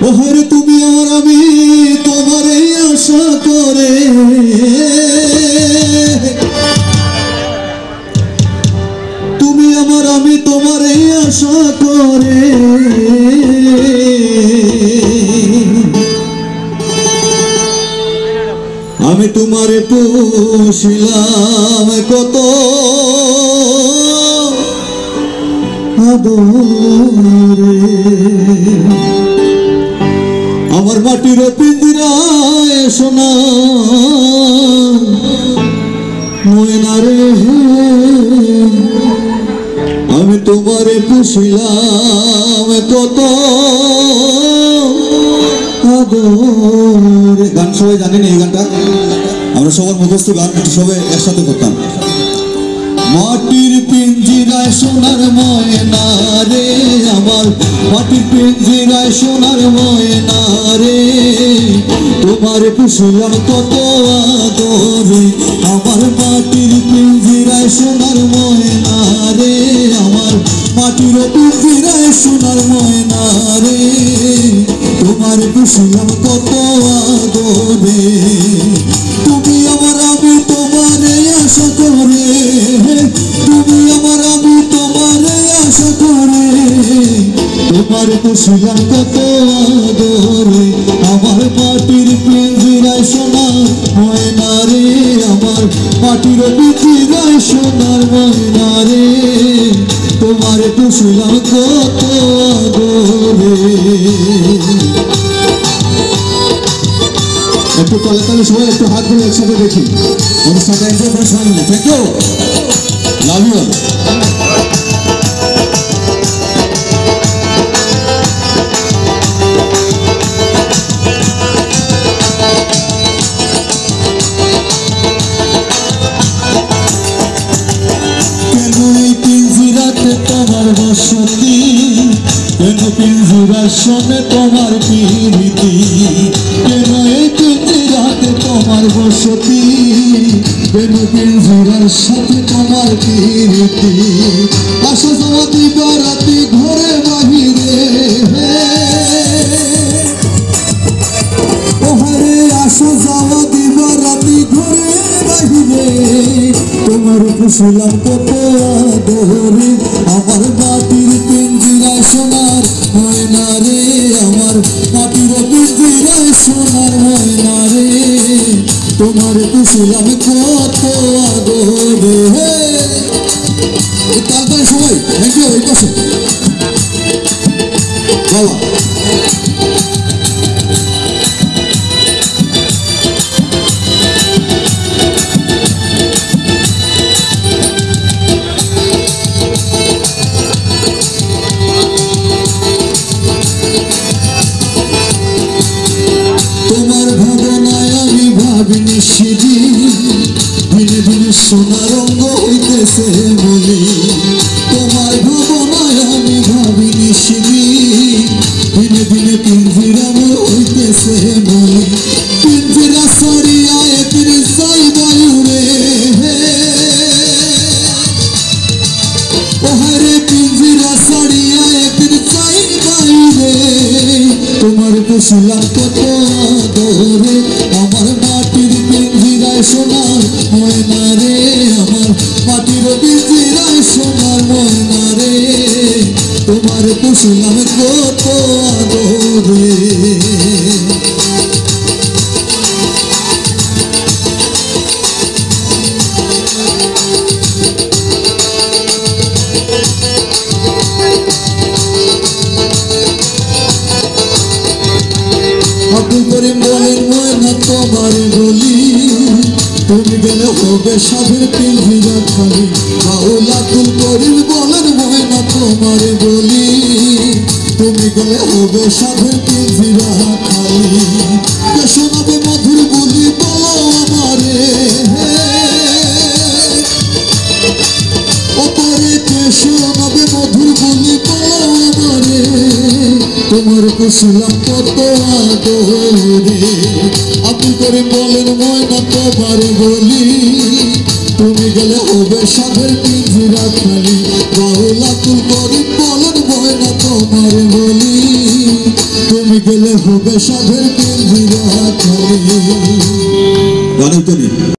ওহরে তুমি আর আমি তোমারে আশা করে, তুমি আমার আমি তোমারে আশা করে, আমি তোমারে পুষিলাম কত আদরে, আমার মাটির পিঞ্জরায় সোনা ময়না রে, আমি তোমারে পুষিলাম কত আদরে। গান সবাই জানেন এই গানটা, আমরা সবার মুখস্থ গান সবাই একসাথে করতাম। মাটির পিঞ্জিরায় সোনার ময়না রে, আমার মাটির পিঞ্জিরায় সোনার ময়না রে, তোমার পুষিলাম কত আদরে, আমার মাটির পিঞ্জিরায় সোনার ময়না রে, আমার মাটির পিঞ্জিরায় সোনার ময়না রে, তোমার পুষিলাম কত আদরে, তুমি আমার আমি তোমারে আশা করে, তুমি আমার আমি তোমারে আশা করে, তোমার পুষিলাম কত আদরে, আমার মাটির পিঞ্জিরায় সোনার ময়না রে, আমার মাটির পিঞ্জিরায় সোনার ময়না রে, তোমার পুষিলাম কত আদরে। একটু তলে তলে সবাই একটু হাত ধরে একসাথে দেখি, অনুষ্ঠানটা এনজয় করে সবাই মিলে। Thank you, love you. কেন এই পিঞ্জিরাতে তোমার বসতি, কেন পিঞ্জিরার সঙ্গে তোমার প্রীতি, কেন এই পিঞ্জিরাতে তোমার বসতি, কেন পিঞ্জিরার সাথে তোমার প্রীতি, আসা যাওয়া দিবা রাতি ঘরে বাহিরে, ওহারে আসা যাওয়া দিবা রাতি ঘরে বাহিরে, তোমার পুষিলাম কত আদরে, আমার মাটির পিঞ্জিরায় সোনার ময়না রে, আমার মাটির পিঞ্জিরায় সোনার ময়না রে, তোমার পুষিলাম কত আদরে। তারপরে সবাই থ্যাংক ইউ। এই পাশে বাবা দিনে দিনে সোনা রঙ হইতেছে বলি, তোমার ভাবনায় আমি ভাবিনি সেদিন, দিনে দিনে পিঞ্জিরা হইতেছে বলি, পিঞ্জিরা সারিয়া একদিন যাইবা উড়ে, ওহারে পিঞ্জিরা সারিয়া একদিন যাইবা উড়ে, তোমার পুষিলাম কত আদরে, আমার মাটির পিঞ্জিরায় সোনার ময়না রে, আমার মাটির পিঞ্জিরায় সোনার ময়না রে, তোমার পুষিলাম কত আদরে। আব্দুল করিম বলেন ময়না তোমারে বলি, তুমি গেলে হবে সাধের পিঞ্জিরা খালি, বাউল আব্দুল করিম বলেন ময়না তোমারে বলি, তুমি গেলে হবে সাধের পিঞ্জিরা খালি, কে শোনাবে মধুর বলি বলো আমারে, ওপরে কে শোনাবে মধুর বলি বলো আমারে, তোমার পুষিলাম কত আদরে, আপনি করে বলেন ময়না তোমারে বলি, তুমি গেলে হবে সাধের পিঞ্জিরা খালি, বাউল আব্দুল করিম বলেন ময়না তোমারে বলি, তুমি গেলে হবে সাধের পিঞ্জিরা খালি।